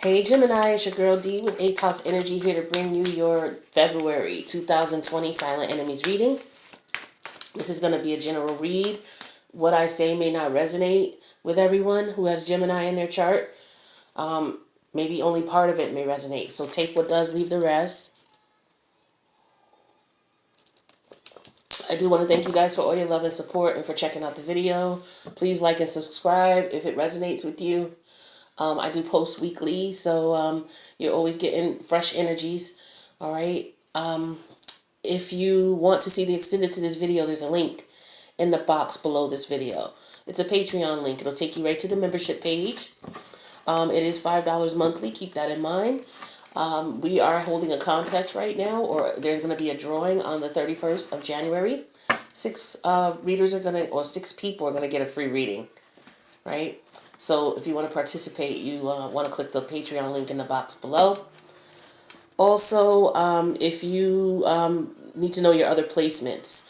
Hey Gemini, it's your girl D with 8th House Energy here to bring you your February 2020 Silent Enemies reading. This is going to be a general read. What I say may not resonate with everyone who has Gemini in their chart. Maybe only part of it may resonate. So take what does, leave the rest. I do want to thank you guys for all your love and support and for checking out the video. Please like and subscribe if it resonates with you. I do post weekly, so you're always getting fresh energies. All right. If you want to see the extended to this video, there's a link in the box below this video. It's a Patreon link. It'll take you right to the membership page. It is $5 monthly. Keep that in mind. We are holding a contest right now, or there's going to be a drawing on the 31st of January. 6 readers are going to, or 6 people are going to get a free reading, right? So if you want to participate, you want to click the Patreon link in the box below. Also, if you need to know your other placements,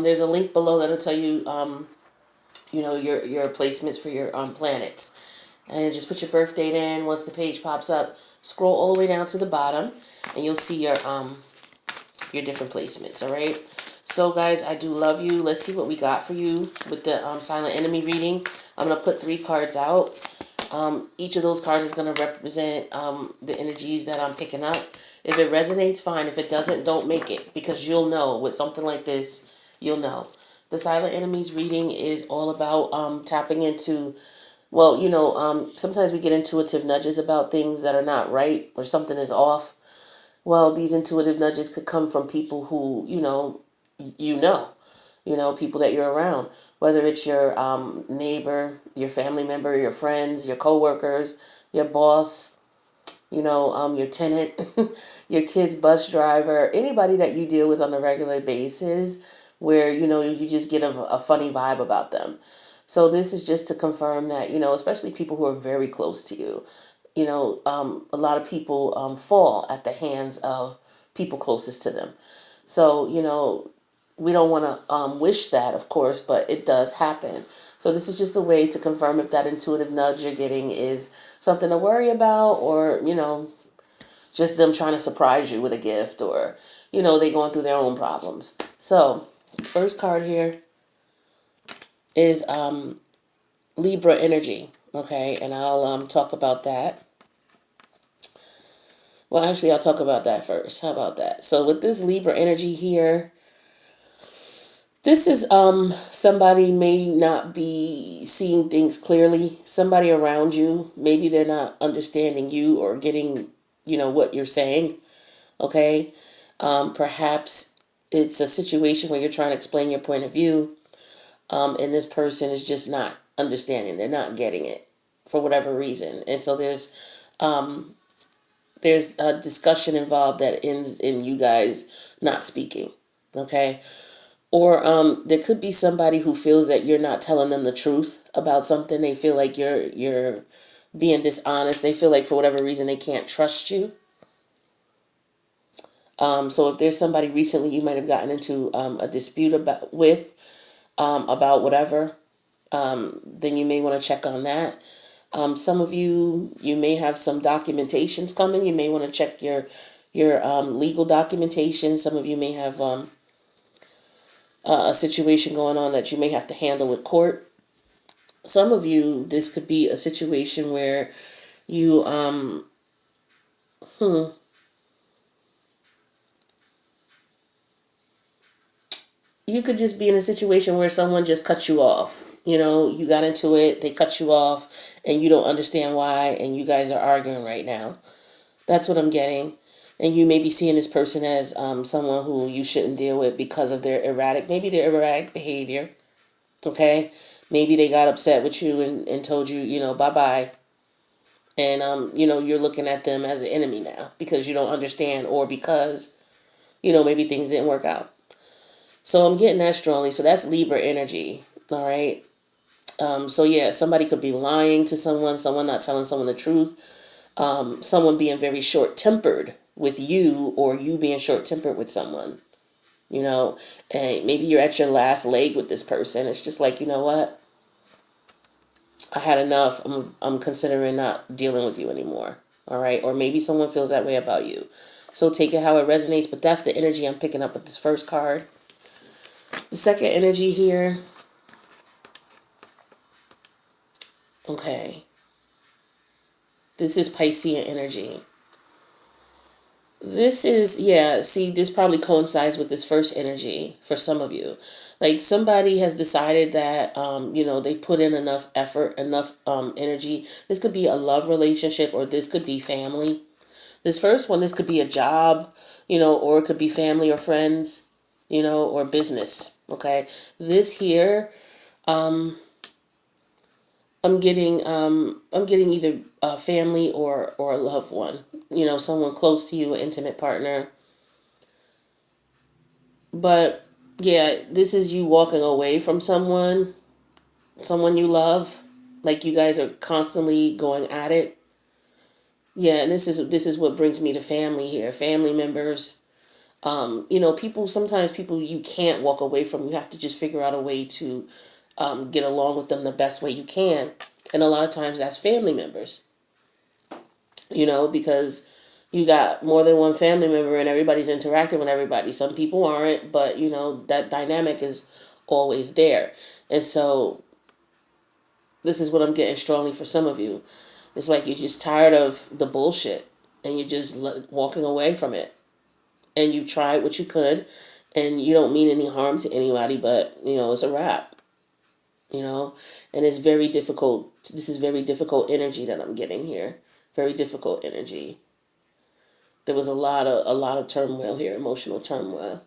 there's a link below that'll tell you, your placements for your planets. And just put your birth date in. Once the page pops up, scroll all the way down to the bottom, and you'll see your different placements. All right. So guys, I do love you. Let's see what we got for you with the Silent Enemy reading. I'm going to put 3 cards out. Each of those cards is going to represent the energies that I'm picking up. If it resonates, fine. If it doesn't, don't make it, because you'll know with something like this, you'll know. The Silent Enemies reading is all about tapping into, sometimes we get intuitive nudges about things that are not right or something is off. Well, these intuitive nudges could come from people who, people that you're around, whether it's your neighbor, your family member, your friends, your coworkers, your boss, your tenant, your kid's bus driver, anybody that you deal with on a regular basis where, you just get a funny vibe about them. So this is just to confirm that, especially people who are very close to you, a lot of people fall at the hands of people closest to them. So, we don't want to wish that, of course, but it does happen. So this is just a way to confirm if that intuitive nudge you're getting is something to worry about, or, just them trying to surprise you with a gift, or, they going through their own problems. So first card here is Libra energy. Okay, and I'll talk about that. Well, actually, I'll talk about that first. How about that? So with this Libra energy here, this is somebody may not be seeing things clearly. Somebody around you, maybe they're not understanding you or getting, what you're saying. Okay? Perhaps it's a situation where you're trying to explain your point of view, and this person is just not understanding. They're not getting it for whatever reason. And so there's a discussion involved that ends in you guys not speaking. Okay? Or there could be somebody who feels that you're not telling them the truth about something. They feel like you're being dishonest. They feel like for whatever reason they can't trust you. So if there's somebody recently you might have gotten into a dispute about whatever, then you may want to check on that. Some of you may have some documentations coming. You may want to check your legal documentation. Some of you may have a situation going on that you may have to handle with court. Some of you, this could be a situation where you you could just be in a situation where someone just cut you off. You got into it, they cut you off, and you don't understand why, and you guys are arguing right now. That's what I'm getting. And you may be seeing this person as someone who you shouldn't deal with because of their erratic behavior. Okay? Maybe they got upset with you and told you, bye-bye. And, you're looking at them as an enemy now because you don't understand, or because, maybe things didn't work out. So I'm getting that strongly. So that's Libra energy. All right? So yeah, somebody could be lying to someone not telling someone the truth, someone being very short-tempered with you, or you being short-tempered with someone, and maybe you're at your last leg with this person. It's just like, you know what? I had enough. I'm considering not dealing with you anymore. All right. Or maybe someone feels that way about you. So take it how it resonates. But that's the energy I'm picking up with this first card. The second energy here. Okay. This is Piscean energy. This is, yeah, see, this probably coincides with this first energy for some of you. Like somebody has decided that, they put in enough effort, enough energy. This could be a love relationship or this could be family. This first one, this could be a job, or it could be family or friends, or business. Okay. This here, I'm getting either a family or a loved one, someone close to you, an intimate partner. But yeah, this is you walking away from someone you love, like you guys are constantly going at it. Yeah, and this is what brings me to family here, family members. People, sometimes people you can't walk away from. You have to just figure out a way to get along with them the best way you can. And a lot of times that's family members, because you got more than one family member and everybody's interacting with everybody. Some people aren't, but that dynamic is always there. And so this is what I'm getting strongly for some of you. It's like you're just tired of the bullshit and you're just walking away from it. And you tried what you could and you don't mean any harm to anybody, but it's a wrap. And it's very difficult. This is very difficult energy that I'm getting here. Very difficult energy. There was a lot of turmoil here, emotional turmoil.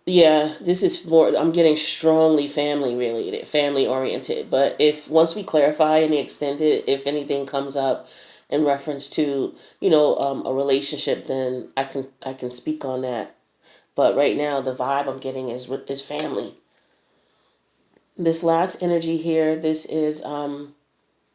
Yeah, this is more, I'm getting strongly family related, family oriented. But if once we clarify and extend it, if anything comes up in reference to, a relationship, then I can speak on that. But right now the vibe I'm getting is family. This last energy here, this is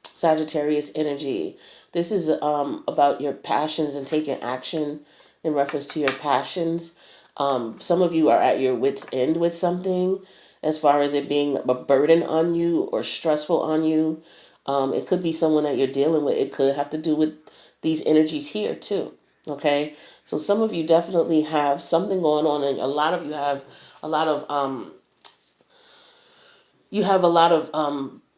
Sagittarius energy. This is about your passions and taking action in reference to your passions. Some of you are at your wits' end with something as far as it being a burden on you or stressful on you. It could be someone that you're dealing with. It could have to do with these energies here too. Okay, so some of you definitely have something going on, and a lot of you have a lot of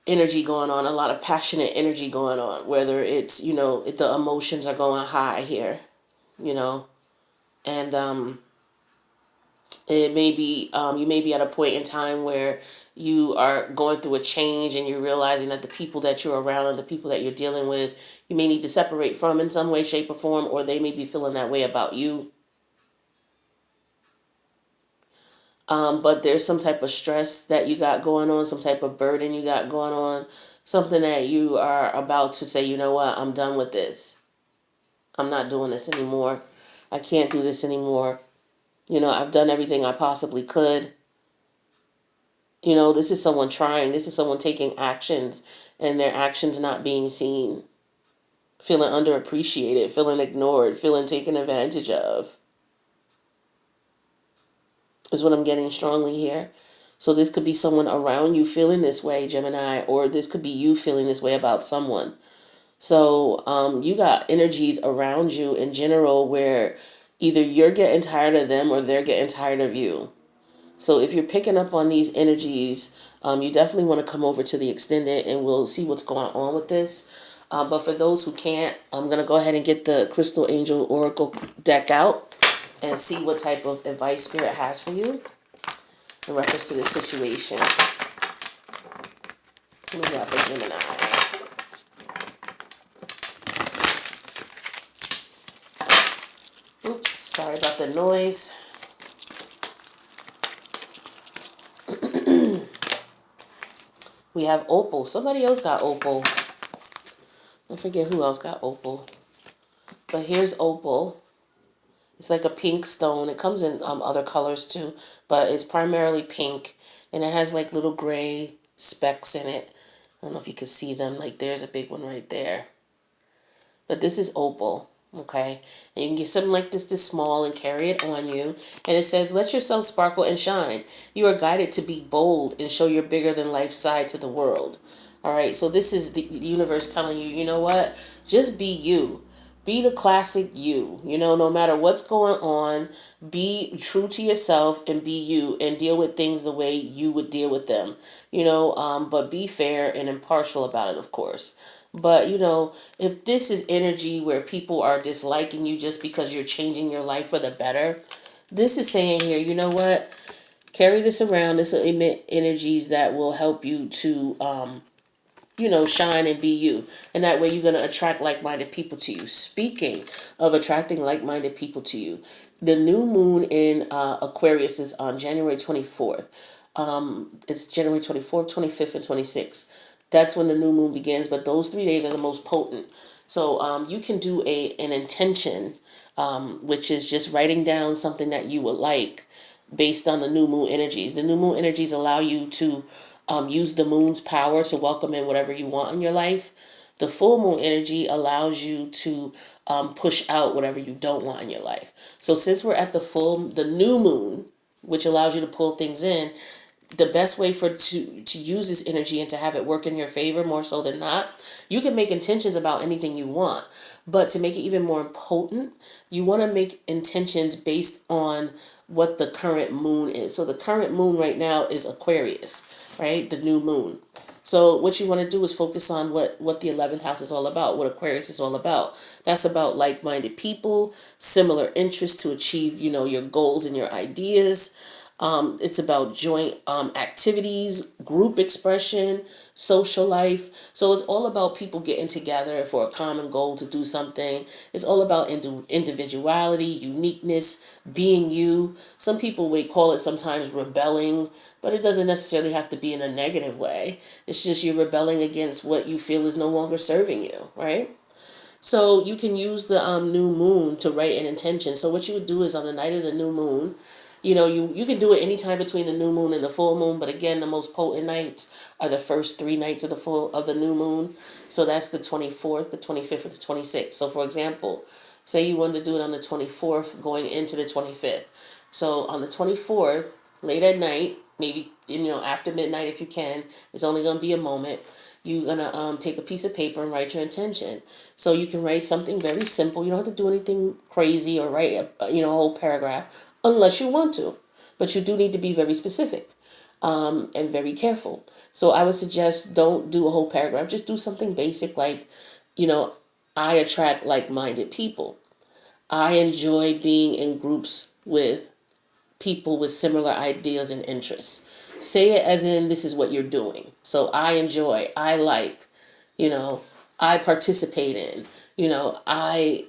energy going on, a lot of passionate energy going on, whether it's, the emotions are going high here, you know, and it may be, you may be at a point in time where you are going through a change and you're realizing that the people that you're around and the people that you're dealing with, you may need to separate from in some way, shape, or form, or they may be feeling that way about you. But there's some type of stress that you got going on, some type of burden you got going on, something that you are about to say, you know what, I'm done with this. I'm not doing this anymore. I can't do this anymore. I've done everything I possibly could. This is someone trying. This is someone taking actions and their actions not being seen, feeling underappreciated, feeling ignored, feeling taken advantage of, is what I'm getting strongly here. So this could be someone around you feeling this way, Gemini, or this could be you feeling this way about someone. So you got energies around you in general where either you're getting tired of them or they're getting tired of you. So if you're picking up on these energies, you definitely want to come over to the extended and we'll see what's going on with this. But for those who can't, I'm going to go ahead and get the Crystal Angel Oracle deck out and see what type of advice Spirit has for you in reference to this situation. What do we got for Gemini? Oops, sorry about the noise. We have opal. Somebody else got opal. I forget who else got opal. But here's opal. It's like a pink stone. It comes in other colors too, but it's primarily pink. And it has like little gray specks in it. I don't know if you can see them. Like there's a big one right there. But this is opal. Okay, and you can get something like this small and carry it on you. And it says, let yourself sparkle and shine. You are guided to be bold and show your bigger than life side to the world. All right, so this is the universe telling you, you know what? Just be you. Be the classic you. You know, no matter what's going on, be true to yourself and be you and deal with things the way you would deal with them. But be fair and impartial about it, of course. But, if this is energy where people are disliking you just because you're changing your life for the better, this is saying here, you know what? Carry this around. This will emit energies that will help you to shine and be you. And that way you're going to attract like-minded people to you. Speaking of attracting like-minded people to you, the new moon in Aquarius is on January 24th. It's January 24th, 25th, and 26th. That's when the new moon begins, but those 3 days are the most potent. So you can do an intention, which is just writing down something that you would like based on the new moon energies. The new moon energies allow you to use the moon's power to welcome in whatever you want in your life. The full moon energy allows you to push out whatever you don't want in your life. So since we're at the new moon, which allows you to pull things in, the best way to use this energy and to have it work in your favor more so than not, you can make intentions about anything you want, but to make it even more potent, you want to make intentions based on what the current moon is. So the current moon right now is Aquarius, right? The new moon. So what you want to do is focus on what the 11th house is all about, what Aquarius is all about. That's about like-minded people, similar interests to achieve, your goals and your ideas. It's about joint activities, group expression, social life. So it's all about people getting together for a common goal to do something. It's all about individuality, uniqueness, being you. Some people may call it sometimes rebelling, but it doesn't necessarily have to be in a negative way. It's just you're rebelling against what you feel is no longer serving you, right? So you can use the new moon to write an intention. So what you would do is on the night of the new moon, you can do it anytime between the new moon and the full moon, but again, the most potent nights are the first 3 nights of the new moon. So that's the 24th, the 25th, and the 26th. So for example, say you wanted to do it on the 24th going into the 25th. So on the 24th, late at night, maybe after midnight if you can, it's only going to be a moment. You're going to take a piece of paper and write your intention. So you can write something very simple. You don't have to do anything crazy or write a whole paragraph unless you want to. But you do need to be very specific and very careful. So I would suggest don't do a whole paragraph. Just do something basic like, I attract like-minded people. I enjoy being in groups with people with similar ideas and interests. Say it as in this is what you're doing. So I enjoy, I like, I participate in, I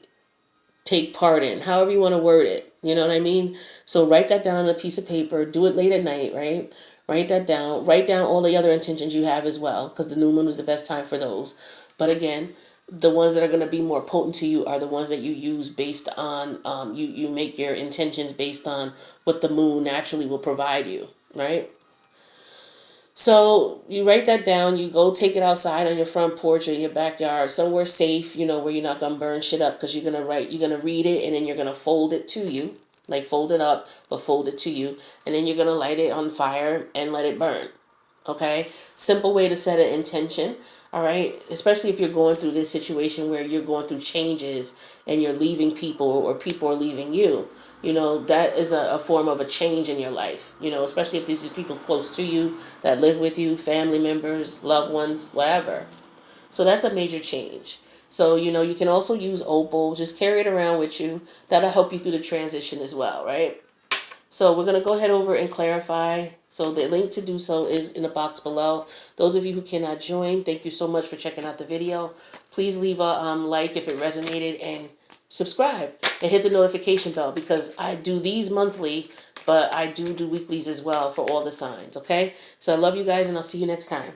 take part in, however you want to word it. You know what I mean? So write that down on a piece of paper. Do it late at night, right? Write that down. Write down all the other intentions you have as well, because the new moon is the best time for those. But again, the ones that are going to be more potent to you are the ones that you use based on, you make your intentions based on what the moon naturally will provide you, right? So you write that down, you go take it outside on your front porch or your backyard, somewhere safe, where you're not going to burn shit up, because you're going to read it and then you're going to fold it to you, like fold it up, but fold it to you. And then you're going to light it on fire and let it burn. Okay? Simple way to set an intention. All right? Especially if you're going through this situation where you're going through changes and you're leaving people or people are leaving you. That is a form of a change in your life. Especially if these are people close to you that live with you, family members, loved ones, whatever. So that's a major change. So, you can also use opal. Just carry it around with you. That'll help you through the transition as well, right? So we're going to go ahead over and clarify. So the link to do so is in the box below. Those of you who cannot join, thank you so much for checking out the video. Please leave a like if it resonated and subscribe and hit the notification bell, because I do these monthly, but I do weeklies as well for all the signs, okay? So I love you guys and I'll see you next time.